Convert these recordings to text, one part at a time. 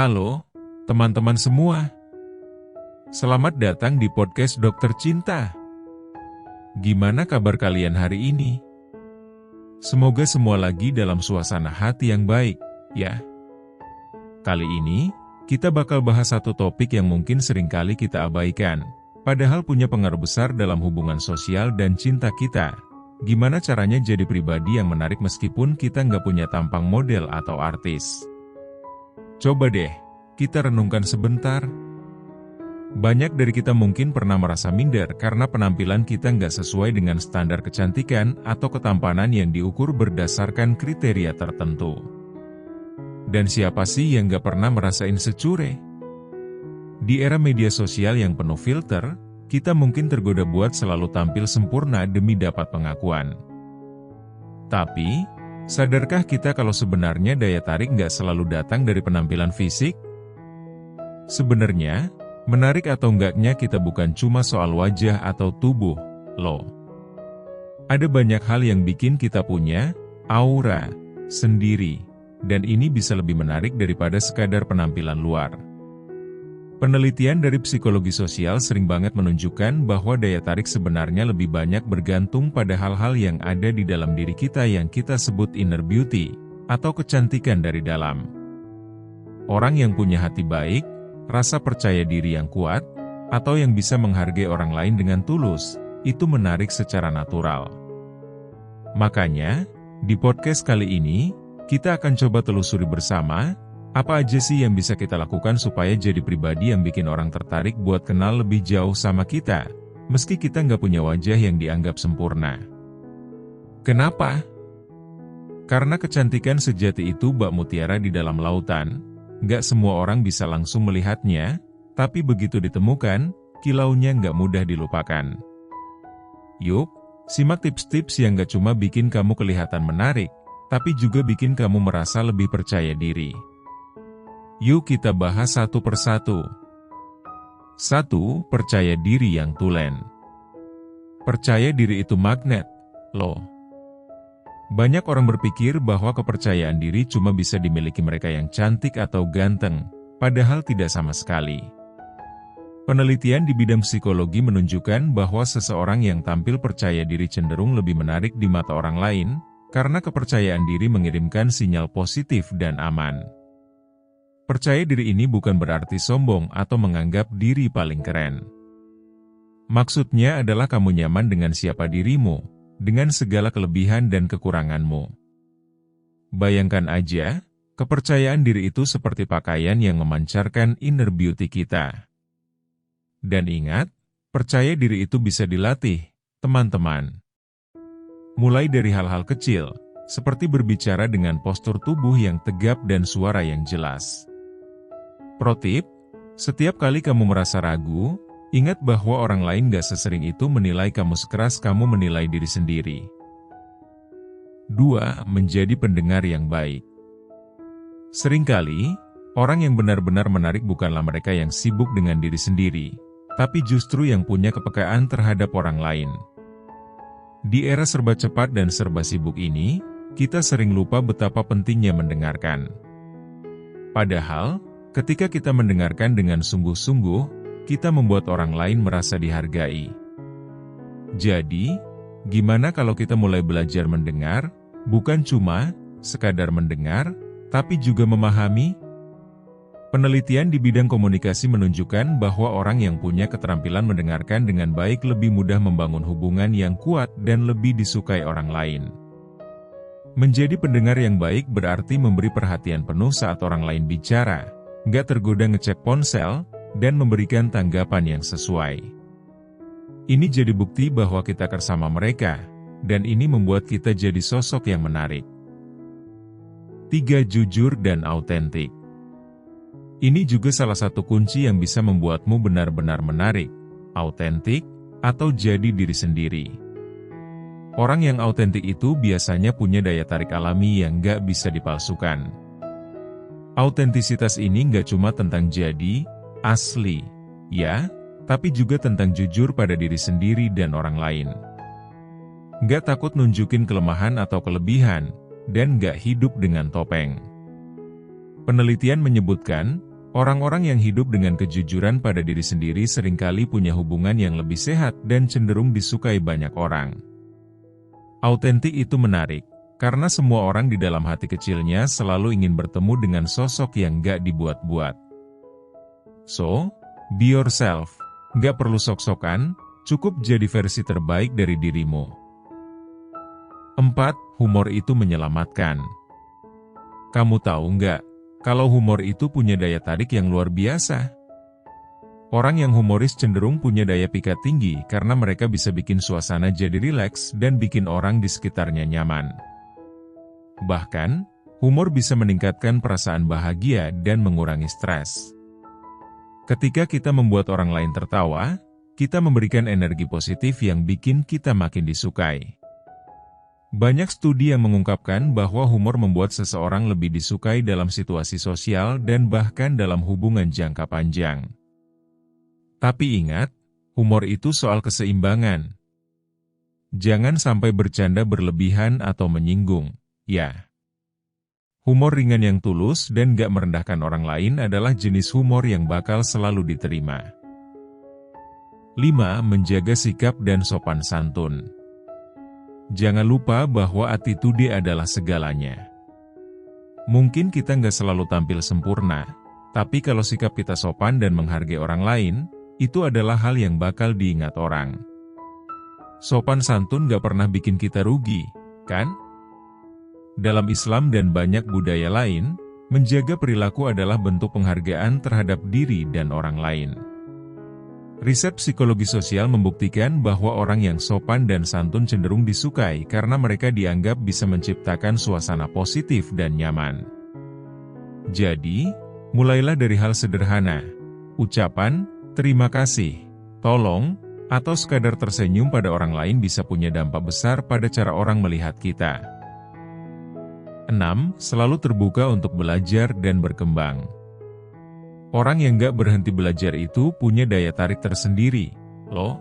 Halo, teman-teman semua. Selamat datang di podcast Dokter Cinta. Gimana kabar kalian hari ini? Semoga semua lagi dalam suasana hati yang baik, ya. Kali ini, kita bakal bahas satu topik yang mungkin seringkali kita abaikan, padahal punya pengaruh besar dalam hubungan sosial dan cinta kita. Gimana caranya jadi pribadi yang menarik meskipun kita nggak punya tampang model atau artis? Coba deh, kita renungkan sebentar. Banyak dari kita mungkin pernah merasa minder karena penampilan kita nggak sesuai dengan standar kecantikan atau ketampanan yang diukur berdasarkan kriteria tertentu. Dan siapa sih yang nggak pernah merasa insecure? Di era media sosial yang penuh filter, kita mungkin tergoda buat selalu tampil sempurna demi dapat pengakuan. Tapi, sadarkah kita kalau sebenarnya daya tarik nggak selalu datang dari penampilan fisik? Sebenarnya, menarik atau enggaknya kita bukan cuma soal wajah atau tubuh, loh. Ada banyak hal yang bikin kita punya aura sendiri, dan ini bisa lebih menarik daripada sekadar penampilan luar. Penelitian dari psikologi sosial sering banget menunjukkan bahwa daya tarik sebenarnya lebih banyak bergantung pada hal-hal yang ada di dalam diri kita yang kita sebut inner beauty, atau kecantikan dari dalam. Orang yang punya hati baik, rasa percaya diri yang kuat, atau yang bisa menghargai orang lain dengan tulus, itu menarik secara natural. Makanya, di podcast kali ini, kita akan coba telusuri bersama, apa aja sih yang bisa kita lakukan supaya jadi pribadi yang bikin orang tertarik buat kenal lebih jauh sama kita, meski kita nggak punya wajah yang dianggap sempurna. Kenapa? Karena kecantikan sejati itu bak mutiara di dalam lautan, nggak semua orang bisa langsung melihatnya, tapi begitu ditemukan, kilaunya nggak mudah dilupakan. Yuk, simak tips-tips yang nggak cuma bikin kamu kelihatan menarik, tapi juga bikin kamu merasa lebih percaya diri. Yuk kita bahas satu persatu. 1. Percaya diri yang tulen. Percaya diri itu magnet, loh. Banyak orang berpikir bahwa kepercayaan diri cuma bisa dimiliki mereka yang cantik atau ganteng, padahal tidak sama sekali. Penelitian di bidang psikologi menunjukkan bahwa seseorang yang tampil percaya diri cenderung lebih menarik di mata orang lain, karena kepercayaan diri mengirimkan sinyal positif dan aman. Percaya diri ini bukan berarti sombong atau menganggap diri paling keren. Maksudnya adalah kamu nyaman dengan siapa dirimu, dengan segala kelebihan dan kekuranganmu. Bayangkan aja, kepercayaan diri itu seperti pakaian yang memancarkan inner beauty kita. Dan ingat, percaya diri itu bisa dilatih, teman-teman. Mulai dari hal-hal kecil, seperti berbicara dengan postur tubuh yang tegap dan suara yang jelas. Pro tip, setiap kali kamu merasa ragu, ingat bahwa orang lain gak sesering itu menilai kamu sekeras kamu menilai diri sendiri. 2. Menjadi pendengar yang baik. Seringkali, orang yang benar-benar menarik bukanlah mereka yang sibuk dengan diri sendiri, tapi justru yang punya kepekaan terhadap orang lain. Di era serba cepat dan serba sibuk ini, kita sering lupa betapa pentingnya mendengarkan. Padahal, ketika kita mendengarkan dengan sungguh-sungguh, kita membuat orang lain merasa dihargai. Jadi, gimana kalau kita mulai belajar mendengar, bukan cuma sekadar mendengar, tapi juga memahami? Penelitian di bidang komunikasi menunjukkan bahwa orang yang punya keterampilan mendengarkan dengan baik lebih mudah membangun hubungan yang kuat dan lebih disukai orang lain. Menjadi pendengar yang baik berarti memberi perhatian penuh saat orang lain bicara, nggak tergoda ngecek ponsel, dan memberikan tanggapan yang sesuai. Ini jadi bukti bahwa kita bersama mereka, dan ini membuat kita jadi sosok yang menarik. 3. Jujur dan autentik. Ini juga salah satu kunci yang bisa membuatmu benar-benar menarik, autentik, atau jadi diri sendiri. Orang yang autentik itu biasanya punya daya tarik alami yang nggak bisa dipalsukan. Autentisitas ini nggak cuma tentang jadi asli, ya, tapi juga tentang jujur pada diri sendiri dan orang lain. Nggak takut nunjukin kelemahan atau kelebihan, dan nggak hidup dengan topeng. Penelitian menyebutkan, Orang-orang yang hidup dengan kejujuran pada diri sendiri seringkali punya hubungan yang lebih sehat dan cenderung disukai banyak orang. Autentik itu menarik, karena semua orang di dalam hati kecilnya selalu ingin bertemu dengan sosok yang gak dibuat-buat. So, be yourself. Gak perlu sok-sokan, cukup jadi versi terbaik dari dirimu. 4. Humor itu menyelamatkan. Kamu tahu nggak, kalau humor itu punya daya tarik yang luar biasa? Orang yang humoris cenderung punya daya pikat tinggi karena mereka bisa bikin suasana jadi rileks dan bikin orang di sekitarnya nyaman. Bahkan, humor bisa meningkatkan perasaan bahagia dan mengurangi stres. Ketika kita membuat orang lain tertawa, kita memberikan energi positif yang bikin kita makin disukai. Banyak studi yang mengungkapkan bahwa humor membuat seseorang lebih disukai dalam situasi sosial dan bahkan dalam hubungan jangka panjang. Tapi ingat, humor itu soal keseimbangan. Jangan sampai bercanda berlebihan atau menyinggung, ya. Humor ringan yang tulus dan gak merendahkan orang lain adalah jenis humor yang bakal selalu diterima. 5. Menjaga sikap dan sopan santun. Jangan lupa bahwa attitude adalah segalanya. Mungkin kita nggak selalu tampil sempurna, tapi kalau sikap kita sopan dan menghargai orang lain, itu adalah hal yang bakal diingat orang. Sopan santun nggak pernah bikin kita rugi, kan? Dalam Islam dan banyak budaya lain, menjaga perilaku adalah bentuk penghargaan terhadap diri dan orang lain. Riset psikologi sosial membuktikan bahwa orang yang sopan dan santun cenderung disukai karena mereka dianggap bisa menciptakan suasana positif dan nyaman. Jadi, mulailah dari hal sederhana. Ucapan, terima kasih, tolong, atau sekadar tersenyum pada orang lain bisa punya dampak besar pada cara orang melihat kita. 6. Selalu terbuka untuk belajar dan berkembang. Orang yang gak berhenti belajar itu punya daya tarik tersendiri, loh.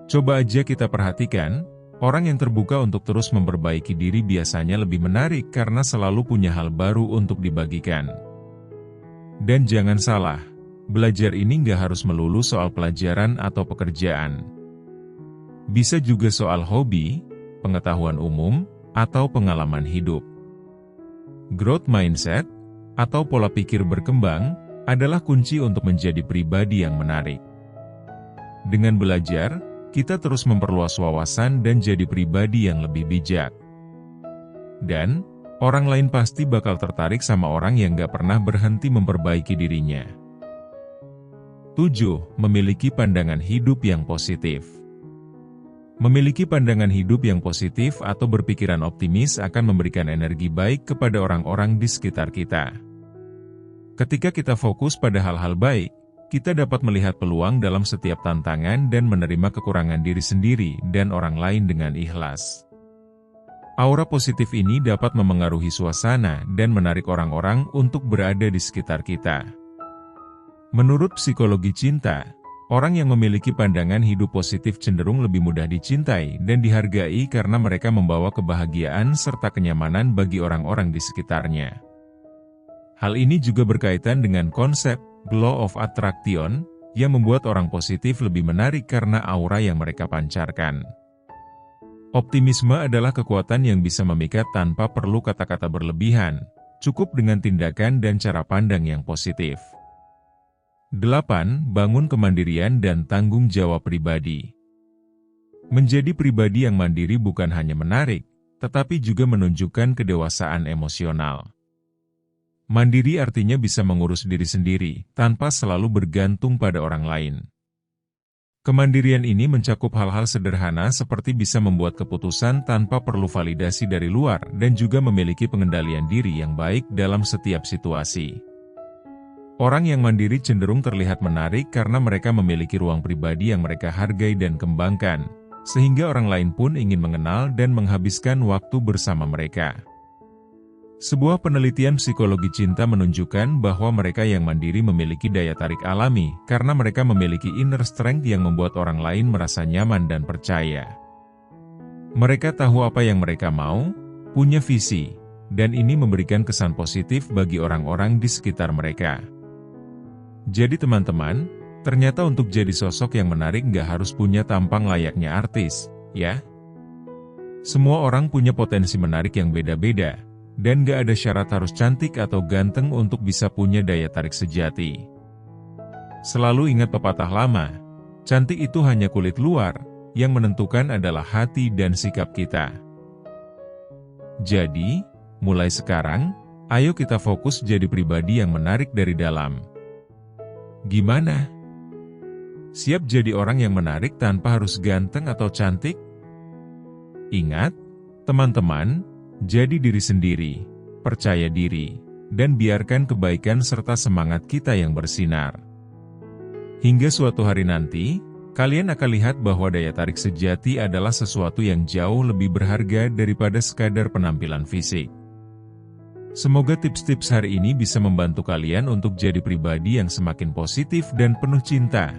Coba aja kita perhatikan, orang yang terbuka untuk terus memperbaiki diri biasanya lebih menarik karena selalu punya hal baru untuk dibagikan. Dan jangan salah, belajar ini gak harus melulu soal pelajaran atau pekerjaan. Bisa juga soal hobi, pengetahuan umum, atau pengalaman hidup. Growth mindset, atau pola pikir berkembang, adalah kunci untuk menjadi pribadi yang menarik. Dengan belajar, kita terus memperluas wawasan dan jadi pribadi yang lebih bijak. Dan, orang lain pasti bakal tertarik sama orang yang gak pernah berhenti memperbaiki dirinya. 7. Memiliki pandangan hidup yang positif. Memiliki pandangan hidup yang positif atau berpikiran optimis akan memberikan energi baik kepada orang-orang di sekitar kita. Ketika kita fokus pada hal-hal baik, kita dapat melihat peluang dalam setiap tantangan dan menerima kekurangan diri sendiri dan orang lain dengan ikhlas. Aura positif ini dapat memengaruhi suasana dan menarik orang-orang untuk berada di sekitar kita. Menurut psikologi cinta, orang yang memiliki pandangan hidup positif cenderung lebih mudah dicintai dan dihargai karena mereka membawa kebahagiaan serta kenyamanan bagi orang-orang di sekitarnya. Hal ini juga berkaitan dengan konsep law of attraction yang membuat orang positif lebih menarik karena aura yang mereka pancarkan. Optimisme adalah kekuatan yang bisa memikat tanpa perlu kata-kata berlebihan, cukup dengan tindakan dan cara pandang yang positif. 8. Bangun kemandirian dan tanggung jawab pribadi. Menjadi pribadi yang mandiri bukan hanya menarik, tetapi juga menunjukkan kedewasaan emosional. Mandiri artinya bisa mengurus diri sendiri, tanpa selalu bergantung pada orang lain. Kemandirian ini mencakup hal-hal sederhana seperti bisa membuat keputusan tanpa perlu validasi dari luar dan juga memiliki pengendalian diri yang baik dalam setiap situasi. Orang yang mandiri cenderung terlihat menarik karena mereka memiliki ruang pribadi yang mereka hargai dan kembangkan, sehingga orang lain pun ingin mengenal dan menghabiskan waktu bersama mereka. Sebuah penelitian psikologi cinta menunjukkan bahwa mereka yang mandiri memiliki daya tarik alami karena mereka memiliki inner strength yang membuat orang lain merasa nyaman dan percaya. Mereka tahu apa yang mereka mau, punya visi, dan ini memberikan kesan positif bagi orang-orang di sekitar mereka. Jadi teman-teman, ternyata untuk jadi sosok yang menarik nggak harus punya tampang layaknya artis, ya. Semua orang punya potensi menarik yang beda-beda, dan nggak ada syarat harus cantik atau ganteng untuk bisa punya daya tarik sejati. Selalu ingat pepatah lama, cantik itu hanya kulit luar, yang menentukan adalah hati dan sikap kita. Jadi, mulai sekarang, ayo kita fokus jadi pribadi yang menarik dari dalam. Gimana? Siap jadi orang yang menarik tanpa harus ganteng atau cantik? Ingat, teman-teman, jadi diri sendiri, percaya diri, dan biarkan kebaikan serta semangat kita yang bersinar. Hingga suatu hari nanti, kalian akan lihat bahwa daya tarik sejati adalah sesuatu yang jauh lebih berharga daripada sekadar penampilan fisik. Semoga tips-tips hari ini bisa membantu kalian untuk jadi pribadi yang semakin positif dan penuh cinta.